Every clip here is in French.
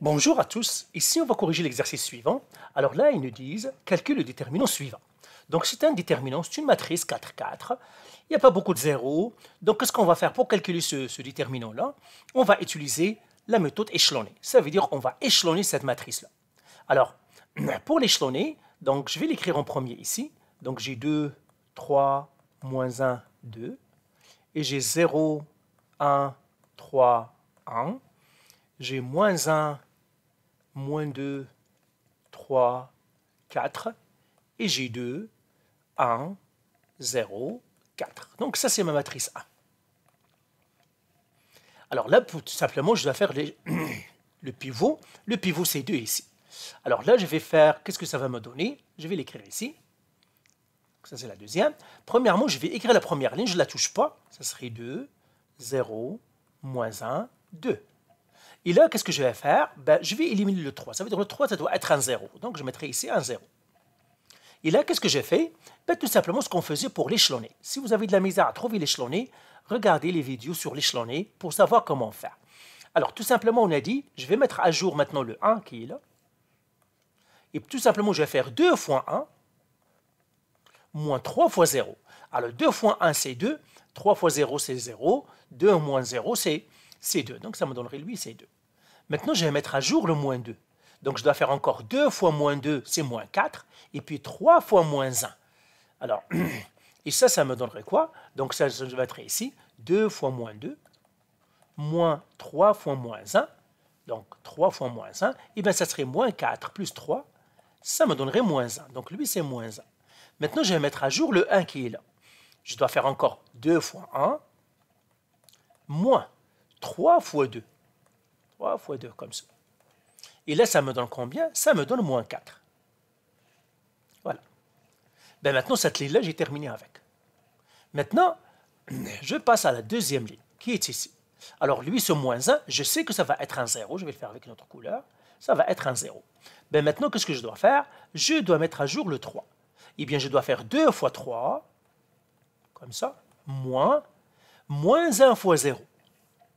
Bonjour à tous, ici on va corriger l'exercice suivant. Alors là, ils nous disent calcule le déterminant suivant. Donc c'est un déterminant, c'est une matrice 4, 4. Il n'y a pas beaucoup de zéros. Donc qu'est-ce qu'on va faire pour calculer ce déterminant-là? On va utiliser la méthode échelonnée. Ça veut dire qu'on va échelonner cette matrice-là. Alors, pour l'échelonner, donc je vais l'écrire en premier ici. Donc j'ai 2, 3, moins 1, 2. Et j'ai 0, 1, 3, 1. J'ai moins 1, moins 2, 3, 4, et j'ai 2, 1, 0, 4. Donc ça, c'est ma matrice A. Alors là, tout simplement, je dois faire le pivot. Le pivot, c'est 2 ici. Alors là, je vais faire, qu'est-ce que ça va me donner? Je vais l'écrire ici. Ça, c'est la deuxième. Premièrement, je vais écrire la première ligne, je ne la touche pas. Ça serait 2, 0, moins 1, 2. Et là, qu'est-ce que je vais faire? Je vais éliminer le 3. Ça veut dire que le 3, ça doit être un 0. Donc, je mettrai ici un 0. Et là, qu'est-ce que j'ai fait? Tout simplement ce qu'on faisait pour l'échelonner. Si vous avez de la misère à trouver l'échelonner, regardez les vidéos sur l'échelonner pour savoir comment faire. Alors, tout simplement, on a dit, je vais mettre à jour maintenant le 1 qui est là. Et tout simplement, je vais faire 2 fois 1 moins 3 fois 0. Alors, 2 fois 1, c'est 2. 3 fois 0, c'est 0. 2 moins 0, c'est 2. Donc, ça me donnerait, lui, c'est 2. Maintenant, je vais mettre à jour le moins 2. Donc, je dois faire encore 2 fois moins 2, c'est moins 4. Et puis, 3 fois moins 1. Alors, et ça me donnerait quoi? Donc, ça, je mettrai ici 2 fois moins 2, moins 3 fois moins 1. Donc, 3 fois moins 1. Et bien, ça serait moins 4 plus 3. Ça me donnerait moins 1. Donc, lui, c'est moins 1. Maintenant, je vais mettre à jour le 1 qui est là. Je dois faire encore 2 fois 1, moins 3 fois 2. 3 fois 2, comme ça. Et là, ça me donne combien? Ça me donne moins 4. Voilà. Maintenant, cette ligne-là, j'ai terminé avec. Maintenant, je passe à la deuxième ligne, qui est ici. Alors, lui, ce moins 1, je sais que ça va être un 0. Je vais le faire avec une autre couleur. Ça va être un 0. Maintenant, qu'est-ce que je dois faire? Je dois mettre à jour le 3. Eh bien, je dois faire 2 fois 3, comme ça, moins 1 fois 0.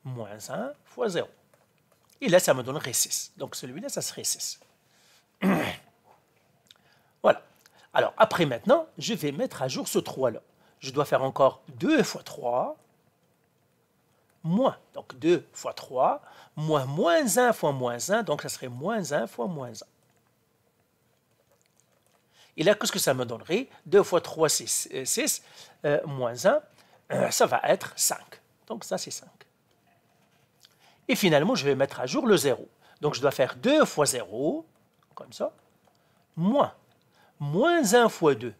Moins 1 fois 0. Et là, ça me donnerait 6. Donc, celui-là, ça serait 6. Voilà. Alors, après, maintenant, je vais mettre à jour ce 3-là. Je dois faire encore 2 fois 3, moins. Donc, 2 fois 3, moins 1 fois moins 1. Donc, ça serait moins 1 fois moins 1. Et là, qu'est-ce que ça me donnerait? 2 fois 3, c'est 6. Moins 1, ça va être 5. Donc, ça, c'est 5. Et finalement, je vais mettre à jour le 0. Donc, je dois faire 2 fois 0, comme ça, moins 1 fois 2,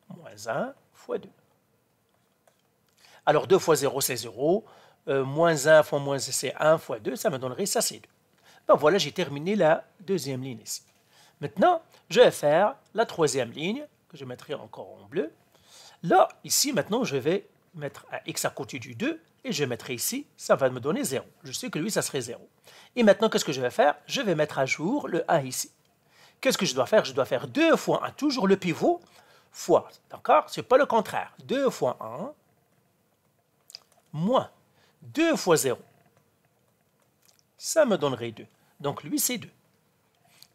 moins 1 fois 2. Alors, 2 fois 0, c'est 0. Moins 1 fois moins 1, c'est 1 fois 2. Ça me donnerait, ça, c'est 2. Donc, voilà, j'ai terminé la deuxième ligne ici. Maintenant, je vais faire la troisième ligne, que je mettrai encore en bleu. Là, ici, maintenant, je vais mettre un X à côté du 2, et je mettrai ici, ça va me donner 0. Je sais que lui, ça serait 0. Et maintenant, qu'est-ce que je vais faire? Je vais mettre à jour le 1 ici. Qu'est-ce que je dois faire? Je dois faire 2 fois 1, toujours le pivot, fois, d'accord? Ce n'est pas le contraire. 2 fois 1, moins 2 fois 0. Ça me donnerait 2. Donc, lui, c'est 2.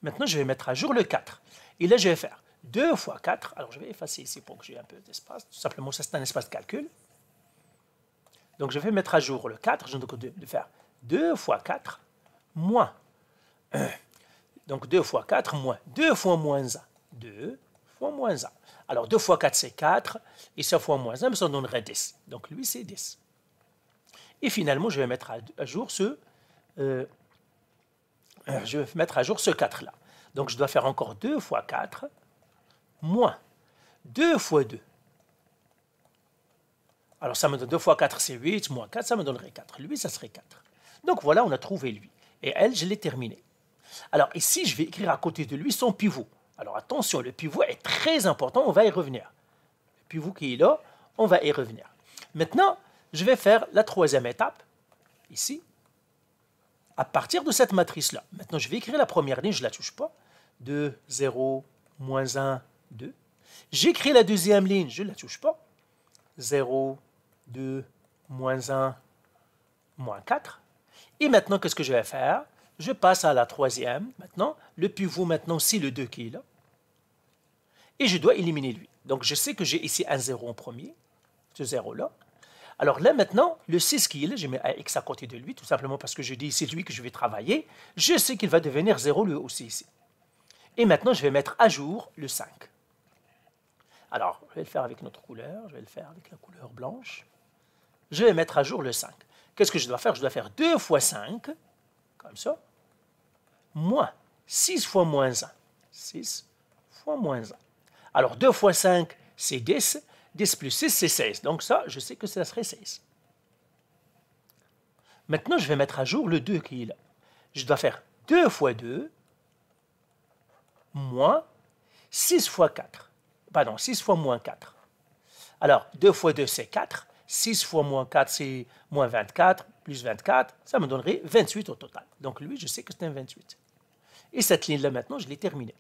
Maintenant, je vais mettre à jour le 4. Et là, je vais faire 2 fois 4. Alors, je vais effacer ici pour que j'ai un peu d'espace. Tout simplement, ça, c'est un espace de calcul. Donc, je vais mettre à jour le 4. Je vais de faire 2 fois 4 moins 1. Donc, 2 fois 4 moins 2 fois moins 1. 2 fois moins 1. Alors, 2 fois 4, c'est 4. Et ça fois moins 1, ça donnerait 10. Donc, lui, c'est 10. Et finalement, je vais mettre à jour ce 4-là. Donc, je dois faire encore 2 fois 4 moins 2 fois 2. Alors, ça me donne 2 fois 4, c'est 8, moins 4, ça me donnerait 4. Lui, ça serait 4. Donc, voilà, on a trouvé lui. Et elle, je l'ai terminé. Alors, ici, je vais écrire à côté de lui son pivot. Alors, attention, le pivot est très important, on va y revenir. Le pivot qui est là, on va y revenir. Maintenant, je vais faire la troisième étape, ici, à partir de cette matrice-là. Maintenant, je vais écrire la première ligne, je ne la touche pas. 2, 0, moins 1, 2. J'écris la deuxième ligne, je ne la touche pas. 0, 2, moins 1, moins 4. Et maintenant, qu'est-ce que je vais faire? je passe à la troisième. Maintenant, le pivot, maintenant, c'est le 2 qui est là. Et je dois éliminer lui. Donc, je sais que j'ai ici un 0 en premier, ce 0-là. Alors là, maintenant, le 6 qui est là, j'ai mis un X à côté de lui, tout simplement parce que je dis c'est lui que je vais travailler. Je sais qu'il va devenir 0 lui aussi ici. Et maintenant, je vais mettre à jour le 5. Alors, je vais le faire avec notre couleur, je vais le faire avec la couleur blanche. Je vais mettre à jour le 5. Qu'est-ce que je dois faire? Je dois faire 2 fois 5, comme ça, moins 6 fois moins 1. 6 fois moins 1. Alors, 2 fois 5, c'est 10. 10 plus 6, c'est 16. Donc ça, je sais que ça serait 16. Maintenant, je vais mettre à jour le 2 qui est là. Je dois faire 2 fois 2, moins 6 fois 4. Pardon, 6 fois moins 4. Alors, 2 fois 2, c'est 4. 6 fois moins 4, c'est moins 24, plus 24. Ça me donnerait 28 au total. Donc lui, je sais que c'est un 28. Et cette ligne-là, maintenant, je l'ai terminée.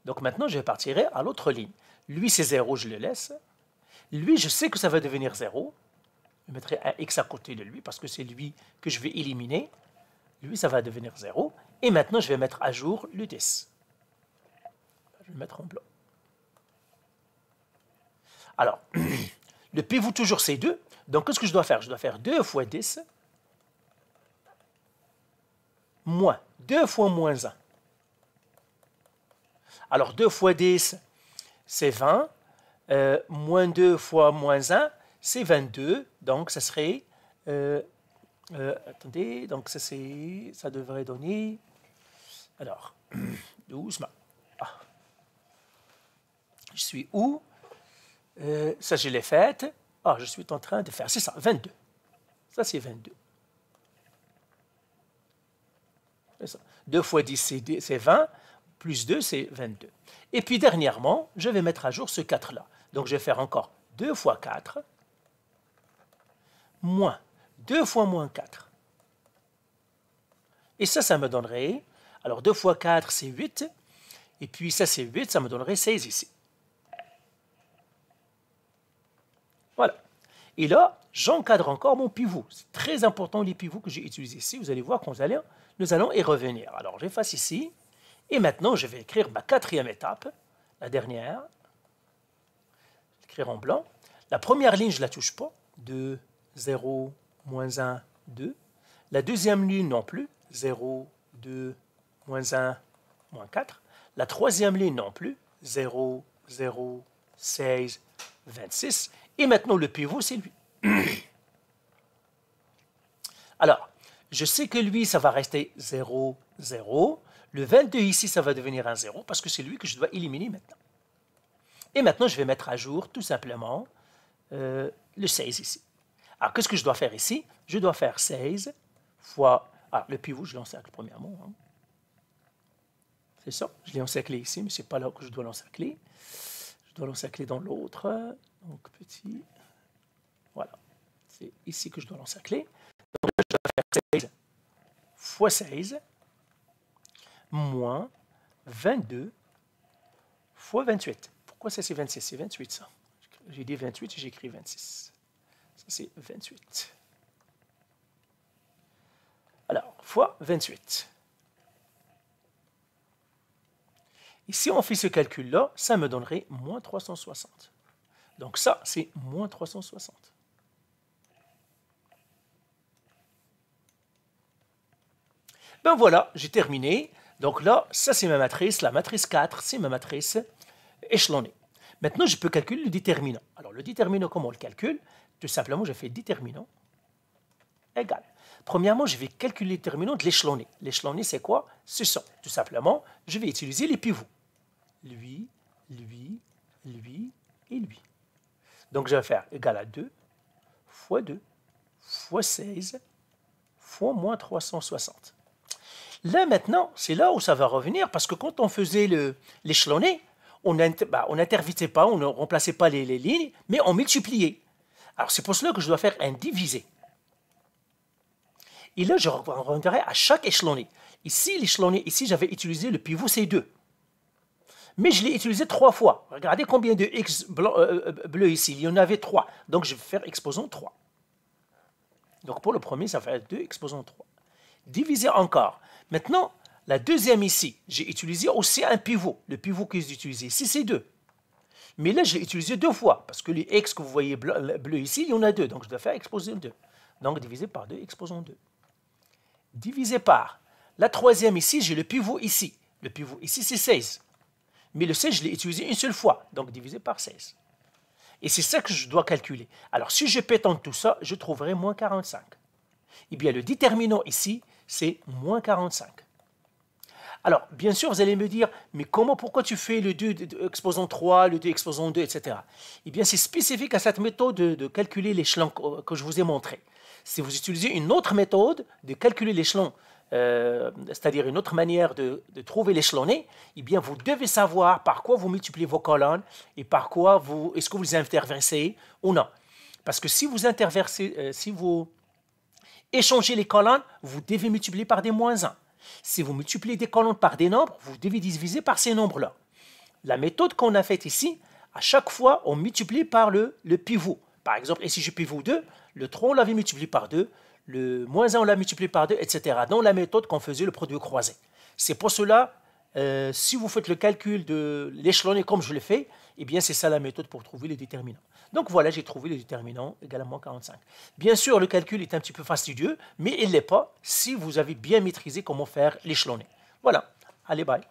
Donc maintenant, je partirai à l'autre ligne. Lui, c'est 0, je le laisse. Lui, je sais que ça va devenir 0. Je mettrai un X à côté de lui parce que c'est lui que je vais éliminer. Lui, ça va devenir 0. Et maintenant, je vais mettre à jour le 10. Je vais le mettre en blanc. Alors, le pivot, toujours, c'est 2. Donc, qu'est-ce que je dois faire? Je dois faire 2 fois 10 moins 2 fois moins 1. Alors, 2 fois 10, c'est 20. Moins 2 fois moins 1, c'est 22. Donc, ça serait... attendez, donc ça devrait donner... Alors, doucement. Ah. Je suis où? Ça, je l'ai faite. Ah, je suis en train de faire... C'est ça, 22. Ça, c'est 22. C'est ça. 2 fois 10, c'est 20. Plus 2, c'est 22. Et puis, dernièrement, je vais mettre à jour ce 4-là. Donc, je vais faire encore 2 fois 4, moins 2 fois moins 4. Et ça me donnerait... Alors, 2 fois 4, c'est 8. Et puis, ça, c'est 8. Ça me donnerait 16 ici. Voilà. Et là, j'encadre encore mon pivot. C'est très important, les pivots que j'ai utilisés ici. Vous allez voir qu'on nous allons y revenir. Alors, j'efface ici. Et maintenant, je vais écrire ma quatrième étape, la dernière. Je vais écrire en blanc. La première ligne, je ne la touche pas. 2, 0, moins 1, 2. La deuxième ligne non plus. 0, 2, moins 1, moins 4. La troisième ligne non plus. 0, 0, 16, 26. Et maintenant, le pivot, c'est lui. Alors, je sais que lui, ça va rester 0, 0. Le 22 ici, ça va devenir un 0 parce que c'est lui que je dois éliminer maintenant. Et maintenant, je vais mettre à jour tout simplement le 16 ici. Alors, qu'est-ce que je dois faire ici? Je dois faire 16 fois... Ah, le pivot, je l'encercle premièrement. Hein. C'est ça, je l'ai encerclé ici, mais ce n'est pas là que je dois l'encercler. Je dois l'encercler dans l'autre. Donc, petit... Voilà. C'est ici que je dois l'encercler. Donc, je dois faire 16 fois 16 moins 22 fois 28. Pourquoi ça, c'est 26? C'est 28, ça. J'ai dit 28 et j'ai écrit 26. Ça, c'est 28. Alors, fois 28. Et si on fait ce calcul-là, ça me donnerait moins 360. Donc ça, c'est moins 360. Ben voilà, j'ai terminé. Donc là, ça c'est ma matrice. La matrice 4, c'est ma matrice échelonnée. Maintenant, je peux calculer le déterminant. Alors le déterminant, comment on le calcule? Tout simplement, je fais déterminant égal. Premièrement, je vais calculer le déterminant de l'échelonné. L'échelonné, c'est quoi? C'est ça. Tout simplement, je vais utiliser les pivots. Lui, lui, lui et lui. Donc, je vais faire égal à 2 fois 2 fois 16 fois moins 360. Là, maintenant, c'est là où ça va revenir, parce que quand on faisait l'échelonné, on n'intervitait pas, on ne remplaçait pas les lignes, mais on multipliait. Alors, c'est pour cela que je dois faire un divisé. Et là, je reviendrai à chaque échelonné. Ici, l'échelonné, ici, j'avais utilisé le pivot C2. Mais je l'ai utilisé 3 fois. Regardez combien de X bleu ici. Il y en avait 3. Donc, je vais faire exposant 3. Donc, pour le premier, ça va être 2 exposant 3. diviser encore. Maintenant, la deuxième ici, j'ai utilisé aussi un pivot. Le pivot que j'ai utilisé ici, c'est 2. Mais là, je l'ai utilisé 2 fois, parce que les x que vous voyez bleu ici, il y en a 2. Donc, je dois faire exposant 2. Donc, divisé par 2, exposant 2. Divisé par la troisième ici, j'ai le pivot ici. Le pivot ici, c'est 16. Mais le 16, je l'ai utilisé une seule fois. Donc, divisé par 16. Et c'est ça que je dois calculer. Alors, si je pétante tout ça, je trouverai moins 45. Eh bien, le déterminant ici, c'est moins 45. Alors, bien sûr, vous allez me dire, mais comment, pourquoi tu fais le 2 exposant 3, le 2 exposant 2, etc. Eh bien, c'est spécifique à cette méthode de calculer l'échelon que je vous ai montré. Si vous utilisez une autre méthode de calculer l'échelon, c'est-à-dire une autre manière de trouver l'échelonné, eh bien, vous devez savoir par quoi vous multipliez vos colonnes et par quoi est-ce que vous les interversez ou non. Parce que si vous interversez, si vous échangez les colonnes, vous devez multiplier par des moins 1. Si vous multipliez des colonnes par des nombres, vous devez diviser par ces nombres-là. La méthode qu'on a faite ici, à chaque fois, on multiplie par le pivot. Par exemple, ici, je pivot 2, le 3, on l'avait multiplié par 2, le moins 1, on l'a multiplié par 2, etc. Dans la méthode qu'on faisait le produit croisé. C'est pour cela, si vous faites le calcul de l'échelonné comme je l'ai fait, eh bien, c'est ça la méthode pour trouver les déterminants. Donc voilà, j'ai trouvé les déterminants également 45. Bien sûr, le calcul est un petit peu fastidieux, mais il ne l'est pas si vous avez bien maîtrisé comment faire l'échelonné. Voilà, allez, bye.